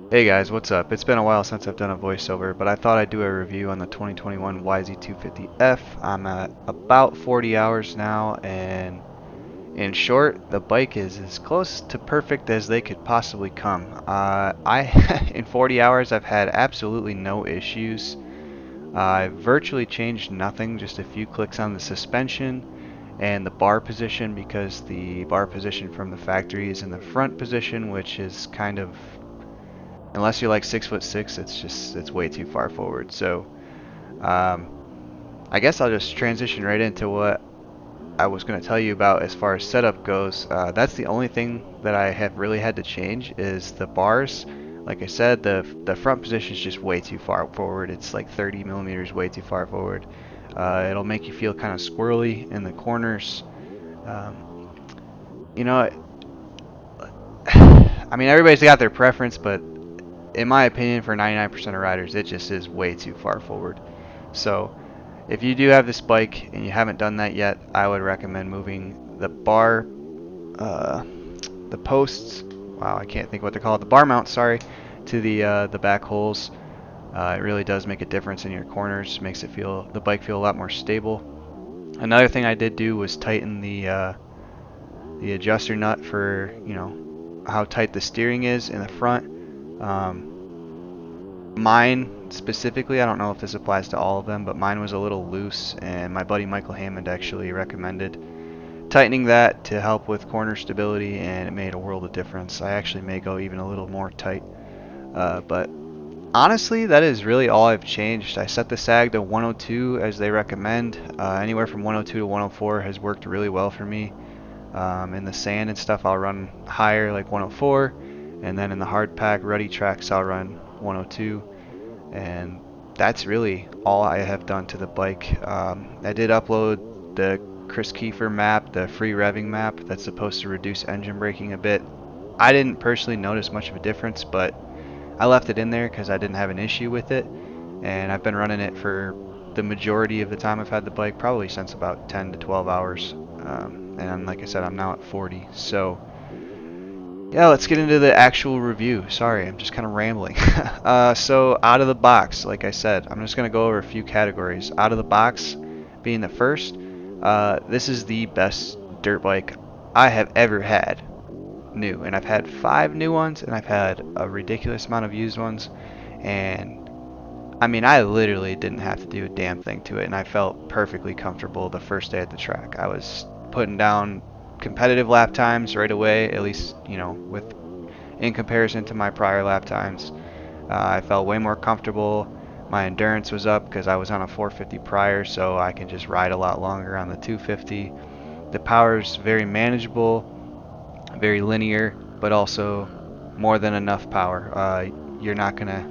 Hey guys, what's up? It's been a while since I've done a voiceover, but I thought I'd do a review on the 2021 YZ250F. I'm at about 40 hours now, and in short, the bike is as close to perfect as they could possibly come. In 40 hours, I've had absolutely no issues. I've virtually changed nothing, just a few clicks on the suspension and the bar position, because the bar position from the factory is in the front position, which is kind of, unless you're like 6'6", it's way too far forward. So um, I guess I'll just transition right into what I was going to tell you about as far as setup goes. That's the only thing that I have really had to change is the bars. Like I said, the front position is just way too far forward. It's like 30 millimeters way too far forward. It'll make you feel kind of squirrely in the corners. Um, you know, I mean, everybody's got their preference, but in my opinion, for 99% of riders, it just is way too far forward. So if you do have this bike and you haven't done that yet, I would recommend moving the bar, uh, the posts. Wow, I can't think what they're called. The bar mounts, sorry, to the back holes. It really does make a difference in your corners. Makes the bike feel a lot more stable. Another thing I did do was tighten the adjuster nut for how tight the steering is in the front. Mine specifically, I don't know if this applies to all of them, but mine was a little loose, and my buddy Michael Hammond actually recommended tightening that to help with corner stability, and it made a world of difference. I actually may go even a little more tight, but honestly, that is really all I've changed. I set the sag to 102 as they recommend. Anywhere from 102 to 104 has worked really well for me. In the sand and stuff, I'll run higher, like 104, and then in the hard pack ruddy tracks, I'll run 102. And that's really all I have done to the bike. I did upload the Chris Kiefer map, the free revving map that's supposed to reduce engine braking a bit. I didn't personally notice much of a difference, but I left it in there because I didn't have an issue with it, and I've been running it for the majority of the time I've had the bike, probably since about 10 to 12 hours. And like I said, I'm now at 40. So yeah, let's get into the actual review. Sorry, I'm just kind of rambling. So out of the box, like I said, I'm just going to go over a few categories. Out of the box being the first, this is the best dirt bike I have ever had new. And I've had 5 new ones, and I've had a ridiculous amount of used ones. And I mean, I literally didn't have to do a damn thing to it, and I felt perfectly comfortable the first day at the track. I was putting down competitive lap times right away, at least, with in comparison to my prior lap times. I felt way more comfortable. My endurance was up because I was on a 450 prior, so I can just ride a lot longer on the 250. The power is very manageable, very linear, but also more than enough power. You're not gonna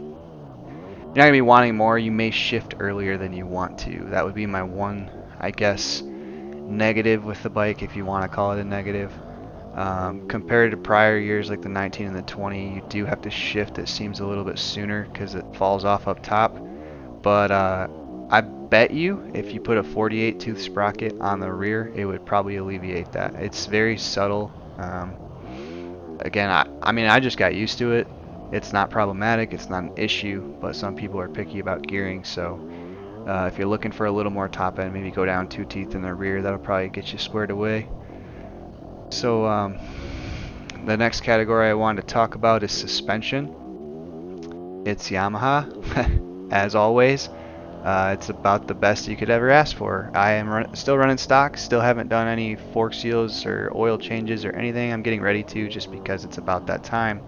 be wanting more. You may shift earlier than you want to. That would be my one, I guess, negative with the bike, if you want to call it a negative. Compared to prior years like the 19 and the 20, you do have to shift, it seems, a little bit sooner because it falls off up top. But I bet you if you put a 48 tooth sprocket on the rear, it would probably alleviate that. It's very subtle. Again, I mean, I just got used to it. It's not problematic, it's not an issue, but some people are picky about gearing. So if you're looking for a little more top end, maybe go down 2 teeth in the rear. That'll probably get you squared away. So the next category I wanted to talk about is suspension. It's Yamaha, as always. It's about the best you could ever ask for. I am still running stock, still haven't done any fork seals or oil changes or anything. I'm getting ready to, just because it's about that time.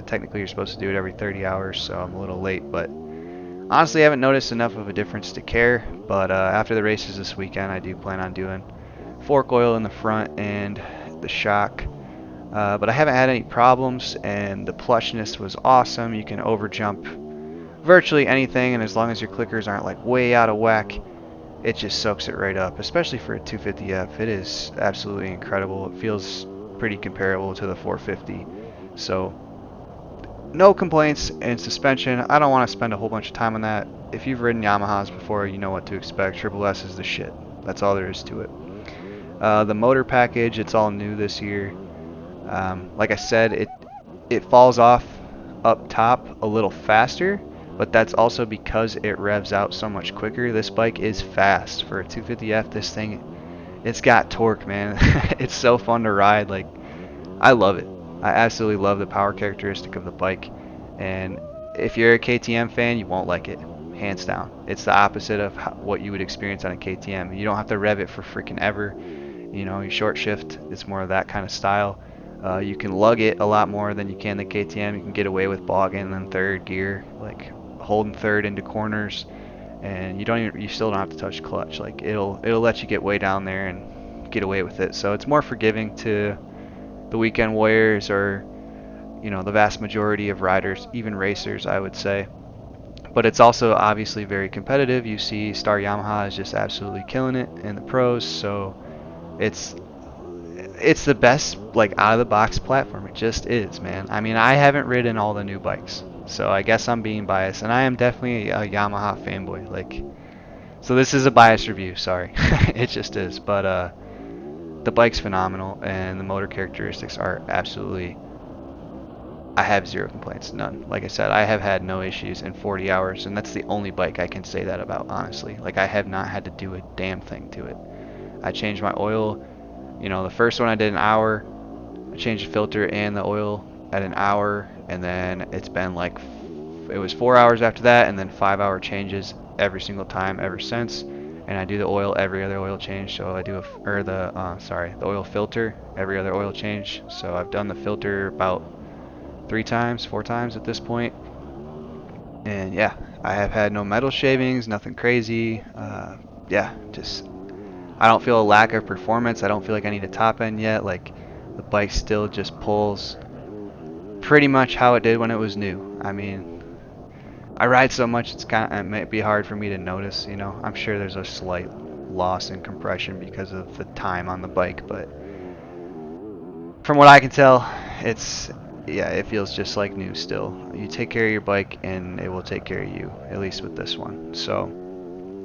Technically you're supposed to do it every 30 hours, so I'm a little late, but honestly I haven't noticed enough of a difference to care. But after the races this weekend, I do plan on doing fork oil in the front and the shock. But I haven't had any problems, and the plushness was awesome. You can overjump virtually anything, and as long as your clickers aren't like way out of whack, it just soaks it right up. Especially for a 250F, it is absolutely incredible. It feels pretty comparable to the 450. So no complaints in suspension. I don't want to spend a whole bunch of time on that. If you've ridden Yamahas before, you know what to expect. Triple S is the shit. That's all there is to it. The motor package, it's all new this year. Like I said, it falls off up top a little faster, but that's also because it revs out so much quicker. This bike is fast for a 250F. This thing, it's got torque, man. It's so fun to ride. Like, I love it. I absolutely love the power characteristic of the bike, and if you're a KTM fan, you won't like it, hands down. It's the opposite of what you would experience on a KTM. You don't have to rev it for freaking ever. You know, you short shift. It's more of that kind of style. You can lug it a lot more than you can the KTM. You can get away with bogging in third gear, like holding third into corners, and you still don't have to touch clutch. Like, it'll let you get way down there and get away with it. So it's more forgiving to the weekend warriors, or the vast majority of riders, even racers, I would say. But it's also obviously very competitive. You see Star Yamaha is just absolutely killing it in the pros, so it's the best, like, out of the box platform. It just is, man. I mean, I haven't ridden all the new bikes, so I guess I'm being biased, and I am definitely a Yamaha fanboy. Like, so this is a biased review, sorry. It just is. But the bike's phenomenal, and the motor characteristics are absolutely, I have zero complaints, none. Like I said, I have had no issues in 40 hours, and that's the only bike I can say that about, honestly. Like, I have not had to do a damn thing to it. I changed my oil, the first one I did an hour. I changed the filter and the oil at an hour, and then it's been like, it was 4 hours after that, and then 5-hour changes every single time ever since. And I do the oil every other oil change, so I do the oil filter every other oil change. So I've done the filter about 4 times at this point. And yeah, I have had no metal shavings, nothing crazy. Yeah, just, I don't feel a lack of performance. I don't feel like I need a top end yet. Like, the bike still just pulls pretty much how it did when it was new. I mean, I ride so much, it might be hard for me to notice, I'm sure there's a slight loss in compression because of the time on the bike, but from what I can tell, it feels just like new still. You take care of your bike and it will take care of you, at least with this one. So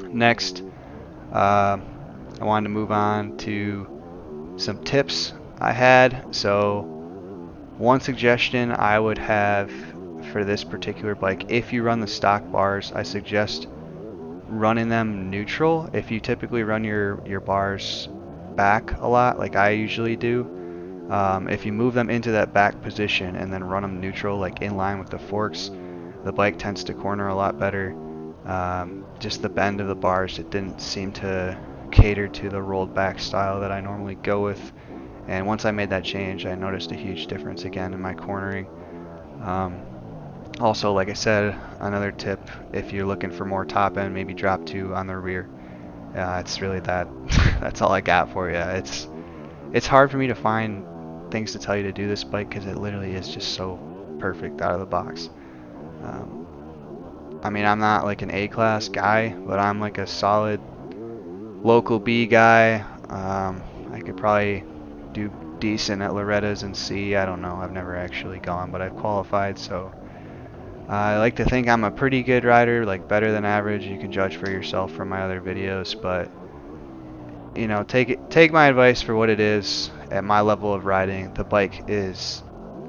next, I wanted to move on to some tips I had. So one suggestion I would have for this particular bike, if you run the stock bars, I suggest running them neutral. If you typically run your bars back a lot, like I usually do, if you move them into that back position and then run them neutral, like in line with the forks, the bike tends to corner a lot better. Just the bend of the bars, it didn't seem to cater to the rolled back style that I normally go with, and once I made that change, I noticed a huge difference again in my cornering. Also, like I said, another tip, if you're looking for more top end, maybe drop 2 on the rear. It's really that. That's all I got for you. It's hard for me to find things to tell you to do this bike, because it literally is just so perfect out of the box. I mean, I'm not like an A-class guy, but I'm like a solid local B guy. I could probably do decent at Loretta's and C. I don't know. I've never actually gone, but I've qualified, so I like to think I'm a pretty good rider, like better than average. You can judge for yourself from my other videos, but take my advice for what it is. At my level of riding, the bike is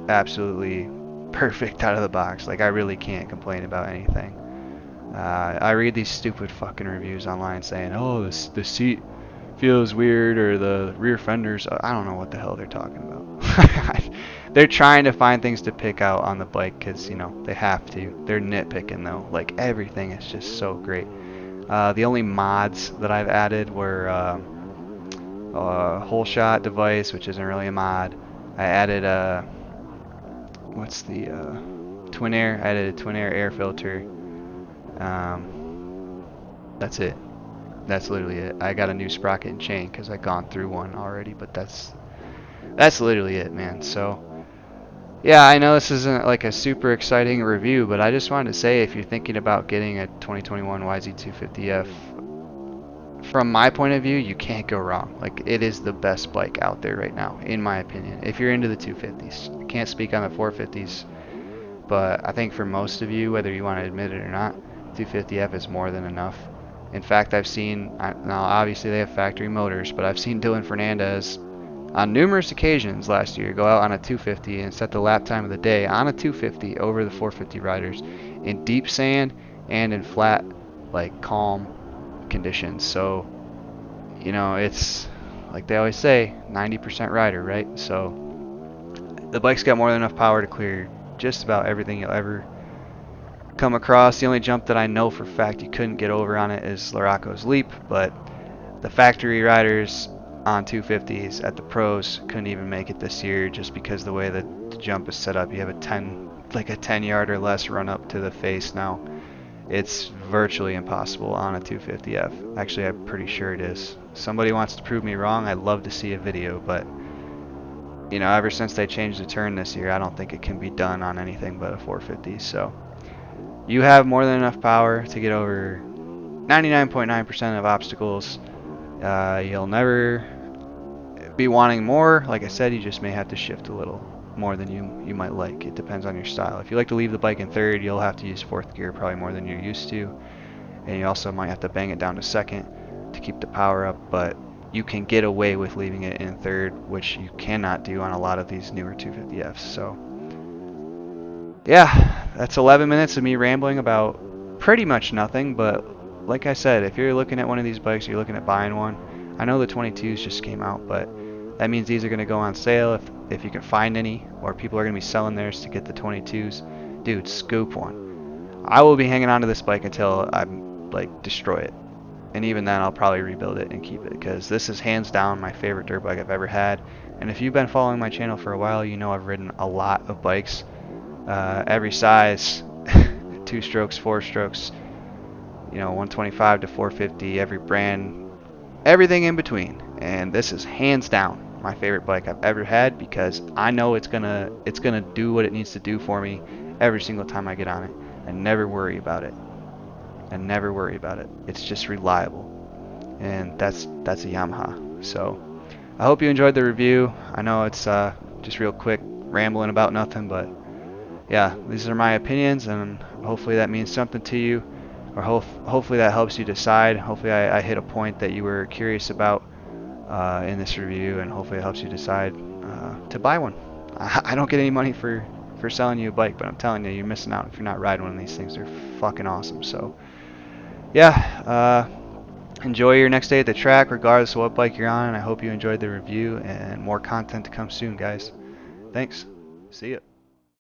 absolutely perfect out of the box. Like, I really can't complain about anything. I read these stupid fucking reviews online saying, oh, the seat feels weird, or the rear fenders, I don't know what the hell they're talking about. They're trying to find things to pick out on the bike, because they have to. They're nitpicking though. Like, everything is just so great. The only mods that I've added were a whole shot device, which isn't really a mod. I added twin air. I added a twin air filter. That's it. That's literally it. I got a new sprocket and chain because I gone through one already, but that's literally it, man. So yeah, I know this isn't like a super exciting review, but I just wanted to say, if you're thinking about getting a 2021 YZ250F, from my point of view, you can't go wrong. Like, it is the best bike out there right now, in my opinion, if you're into the 250s. I can't speak on the 450s, but I think for most of you, whether you want to admit it or not, 250F is more than enough. In fact, I've seen, now obviously they have factory motors, but I've seen Dylan Fernandez on numerous occasions last year, go out on a 250 and set the lap time of the day on a 250 over the 450 riders in deep sand and in flat, like calm conditions. So, you know, it's like they always say, 90% rider, right? So the bike's got more than enough power to clear just about everything you'll ever come across. The only jump that I know for a fact you couldn't get over on it is Laraco's Leap, but the factory riders on 250s at the pros couldn't even make it this year just because the way that the jump is set up. You have a 10 yard or less run up to the face now. It's virtually impossible on a 250F. Actually, I'm pretty sure it is. Somebody wants to prove me wrong, I'd love to see a video, but you know, ever since they changed the turn this year, I don't think it can be done on anything but a 450. So you have more than enough power to get over 99.9% of obstacles. You'll never be wanting more. Like I said, you just may have to shift a little more than you might like. It depends on your style. If you like to leave the bike in third, you'll have to use fourth gear probably more than you're used to, and you also might have to bang it down to second to keep the power up, but you can get away with leaving it in third, which you cannot do on a lot of these newer 250Fs. So yeah, that's 11 minutes of me rambling about pretty much nothing, but like I said, if you're looking at one of these bikes, you're looking at buying one, I know the 22s just came out, but that means these are going to go on sale if you can find any, or people are going to be selling theirs to get the 22s. Dude, scoop one. I will be hanging on to this bike until I like destroy it, and even then I'll probably rebuild it and keep it, because this is hands down my favorite dirt bike I've ever had. And if you've been following my channel for a while, you know I've ridden a lot of bikes, every size, 2 strokes, 4 strokes, you know, 125 to 450, every brand, everything in between. And this is hands down my favorite bike I've ever had, because I know it's gonna do what it needs to do for me every single time I get on it. I never worry about it. It's just reliable, and that's a Yamaha. So I hope you enjoyed the review. I know it's just real quick rambling about nothing, but yeah, these are my opinions, and hopefully that means something to you, or hopefully that helps you decide. Hopefully I hit a point that you were curious about in this review, and hopefully it helps you decide to buy one. I don't get any money for selling you a bike, but I'm telling you, you're missing out if you're not riding one of these things. They're fucking awesome. So yeah, enjoy your next day at the track regardless of what bike you're on, and I hope you enjoyed the review, and more content to come soon, guys. Thanks. See ya.